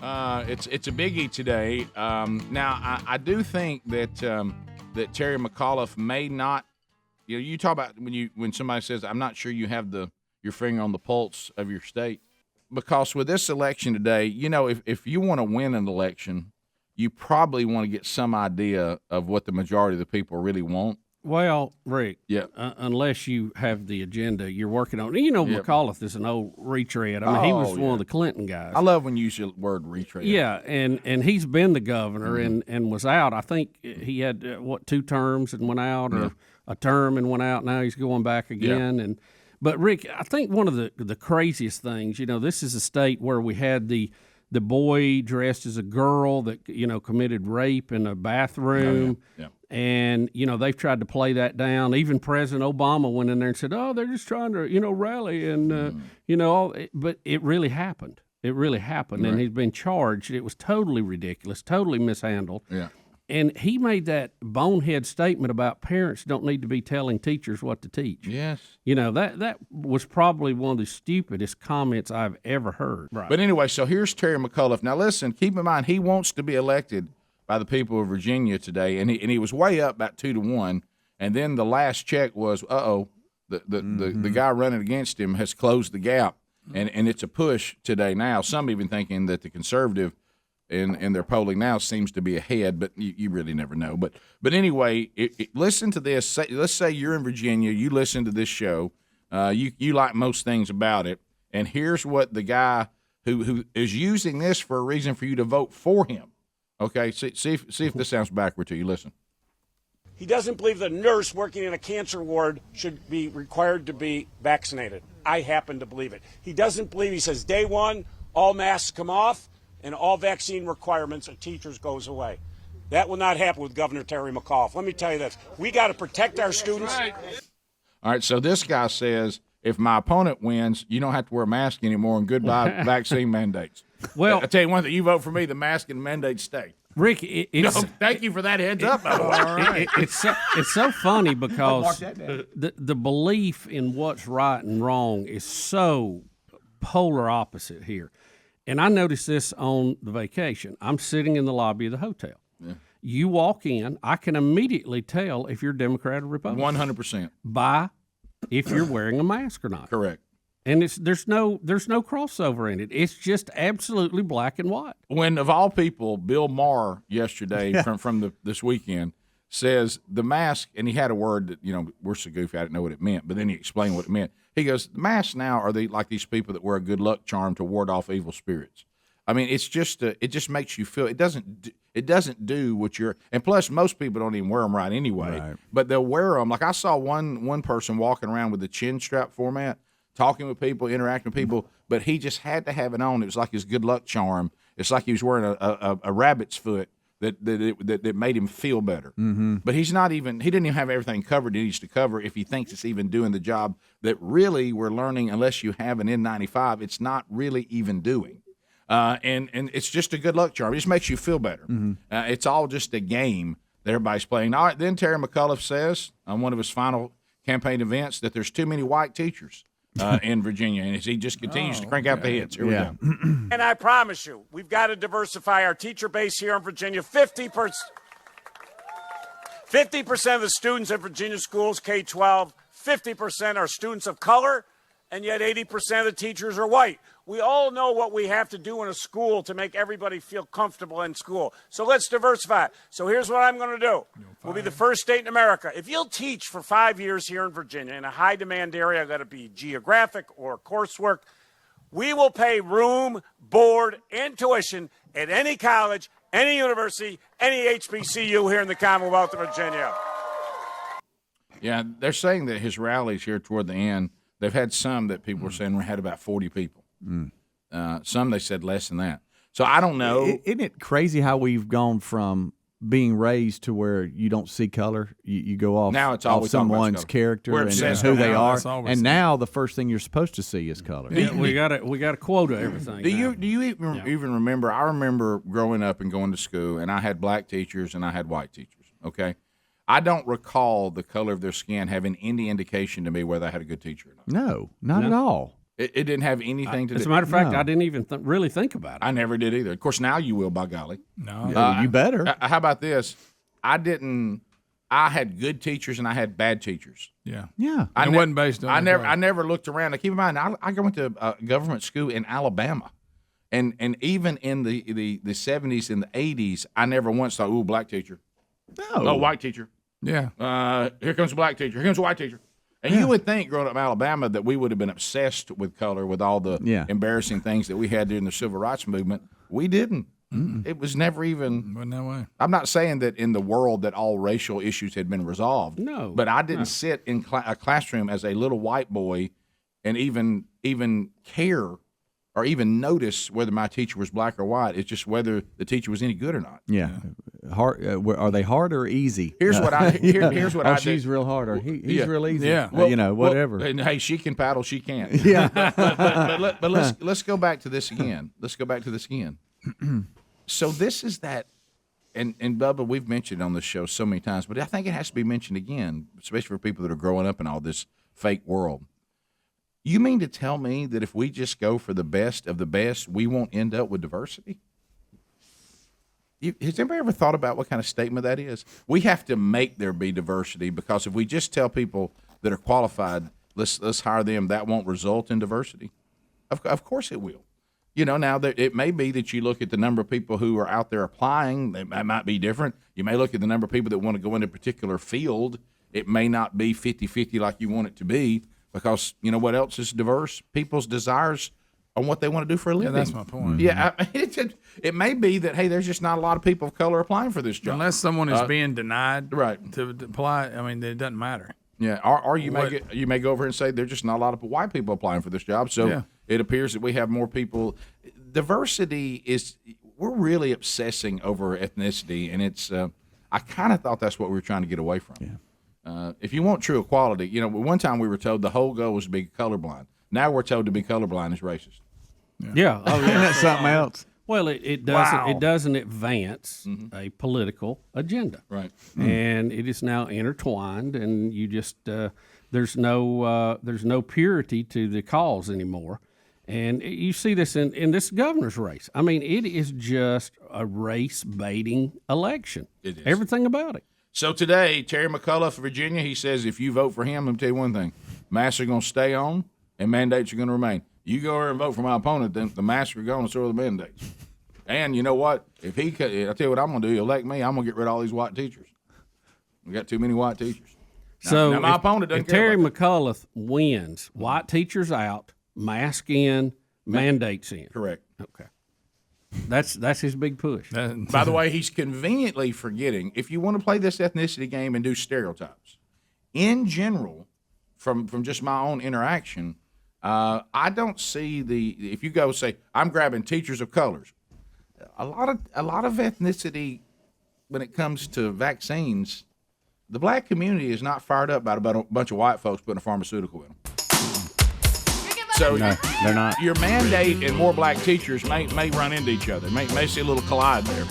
It's a biggie today. Now, I do think that that Terry McAuliffe may not. You talk about when somebody says, "I'm not sure you have your finger on the pulse of your state," because with this election today, if you want to win an election, you probably want to get some idea of what the majority of the people really want. Well, Rick, yeah. Unless you have the agenda you're working on. McAuliffe is an old retread. I mean, he was one of the Clinton guys. I love when you use the word retread. Yeah, and he's been the governor and was out. I think he had, 2 terms and went out, or a term and went out. Now he's going back again. Yeah. But, Rick, I think one of the craziest things, this is a state where we had the boy dressed as a girl that, committed rape in a bathroom. Yeah. And, they've tried to play that down. Even President Obama went in there and said, they're just trying to, rally. And, but it really happened. It really happened. Right. And he's been charged. It was totally ridiculous, totally mishandled. Yeah. And he made that bonehead statement about parents don't need to be telling teachers what to teach. Yes. That was probably one of the stupidest comments I've ever heard. Right. But anyway, so here's Terry McAuliffe. Now, listen, keep in mind, he wants to be elected by the people of Virginia today, and he was way up about 2-1, and then the last check was, the guy running against him has closed the gap, and it's a push today now. Some even thinking that the conservative in their polling now seems to be ahead, but you really never know. But anyway, listen to this. Let's say you're in Virginia, you listen to this show, you like most things about it, and here's what the guy who is using this for a reason for you to vote for him. Okay, see if this sounds backward to you. Listen. He doesn't believe the nurse working in a cancer ward should be required to be vaccinated. I happen to believe it. He doesn't believe, he says, day one, all masks come off and all vaccine requirements of teachers goes away. That will not happen with Governor Terry McAuliffe. Let me tell you this. We got to protect our students. All right, so this guy says, if my opponent wins, you don't have to wear a mask anymore, and goodbye vaccine mandates. Well, I tell you one thing, you vote for me, the mask and mandates stay. Rick, thank you for that heads up. All right. It's so funny because the belief in what's right and wrong is so polar opposite here. And I noticed this on the vacation. I'm sitting in the lobby of the hotel. Yeah. You walk in, I can immediately tell if you're Democrat or Republican. 100%. By if you're wearing a mask or not. Correct. And there's no crossover in it. It's just absolutely black and white. When, of all people, Bill Maher yesterday from this weekend says the mask, and he had a word that, we're so goofy, I didn't know what it meant, but then he explained what it meant. He goes, the masks now are like these people that wear a good luck charm to ward off evil spirits. I mean, it's just it just makes you feel it doesn't do what you're, and plus most people don't even wear them right anyway. Right. But they'll wear them. Like I saw one person walking around with the chin strap format, talking with people, interacting with people, but he just had to have it on. It was like his good luck charm. It's like he was wearing a rabbit's foot that made him feel better. Mm-hmm. But he didn't even have everything covered he needs to cover if he thinks it's even doing the job that really we're learning, unless you have an N95, it's not really even doing. And it's just a good luck charm. It just makes you feel better. Mm-hmm. It's all just a game that everybody's playing. All right, then Terry McAuliffe says on one of his final campaign events that there's too many white teachers in Virginia, and as he just continues to crank out the hits. Here we go. And I promise you, we've got to diversify our teacher base here in Virginia. 50% of the students in Virginia schools, K-12, 50% are students of color, and yet 80% of the teachers are white. We all know what we have to do in a school to make everybody feel comfortable in school. So let's diversify. So here's what I'm going to do. We'll be the first state in America. If you'll teach for 5 years here in Virginia in a high-demand area, that'll be geographic or coursework, we will pay room, board, and tuition at any college, any university, any HBCU here in the Commonwealth of Virginia. Yeah, they're saying that his rallies here toward the end, they've had some that people were saying had about 40 people. Some they said less than that. So I don't know. Isn't it crazy how we've gone from being raised to where you don't see color? You go off, now it's off someone's character and who they are. And now the first thing you're supposed to see is color. Yeah, we got a quota everything. Do you even remember? I remember growing up and going to school, and I had black teachers and I had white teachers. Okay. I don't recall the color of their skin having any indication to me whether I had a good teacher or not. No, not at all. It didn't have anything to do. As a matter of fact, No. I didn't even really think about it. I never did either. Of course, now you will, by golly. No. You better. How about this? I had good teachers and I had bad teachers. Yeah. Yeah. I It wasn't based on I the never. color. I never looked around. Now, keep in mind, I went to a government school in Alabama, and even in the 70s and the 80s, I never once thought, "Ooh, black teacher." No, white teacher. Yeah. Here comes a black teacher. Here comes a white teacher. And you would think, growing up in Alabama, that we would have been obsessed with color, with all the embarrassing things that we had during the civil rights movement. We didn't. It was never even. Wasn't that way. I'm not saying that in the world that all racial issues had been resolved. No, but I didn't sit in a classroom as a little white boy and even care or even notice whether my teacher was black or white. It's just whether the teacher was any good or not. Yeah. Hard, are they hard or easy? Here's what I here's what I do. She's real hard or he's real easy. Yeah. Whatever. Well, and hey, she can paddle, she can't. yeah. but let's go back to this again. So this is that, and Bubba, we've mentioned on this show so many times, but I think it has to be mentioned again, especially for people that are growing up in all this fake world. You mean to tell me that if we just go for the best of the best, we won't end up with diversity? Has anybody ever thought about what kind of statement that is? We have to make there be diversity, because if we just tell people that are qualified, let's hire them, that won't result in diversity. Of course it will. You know, now it may be that you look at the number of people who are out there applying, that might be different. You may look at the number of people that want to go into a particular field. It may not be 50-50 like you want it to be, because you know what else is diverse? People's desires on what they want to do for a living. that's my point. Yeah, it may be that, hey, there's just not a lot of people of color applying for this job. Unless someone is being denied right. to apply, I mean, it doesn't matter. Yeah, or you may go over here and say there's just not a lot of white people applying for this job, so it appears that we have more people. Diversity is, we're really obsessing over ethnicity, and it's I kind of thought that's what we were trying to get away from. Yeah. If you want true equality, you know, one time we were told the whole goal was to be colorblind. Now we're told to be colorblind is racist. Yeah. Oh, Isn't yeah. that something else? Well, it doesn't. Wow. It doesn't advance a political agenda, Right. And it is now intertwined, and you just there's no purity to the cause anymore, and you see this in this governor's race. I mean, it is just a race baiting election. It is. Everything about it. So today, Terry McAuliffe of Virginia, he says if you vote for him, let me tell you one thing: masks are going to stay on, and mandates are going to remain. You go over and vote for my opponent, then the masks are going, and so are the mandates. And you know what? If I tell you what I'm going to do, elect me, I'm going to get rid of all these white teachers. We got too many white teachers. So now my if, opponent doesn't if care Terry about McAuliffe wins, white teachers out, mask in, mandates in. Correct. Okay. That's his big push. By the way, he's conveniently forgetting, if you want to play this ethnicity game and do stereotypes, in general, from just my own interaction, I don't see if you go say, I'm grabbing teachers of colors, a lot of ethnicity when it comes to vaccines, the black community is not fired up about a bunch of white folks putting a pharmaceutical in them. So No, they're not. your mandate and more black teachers may run into each other, may see a little collide there.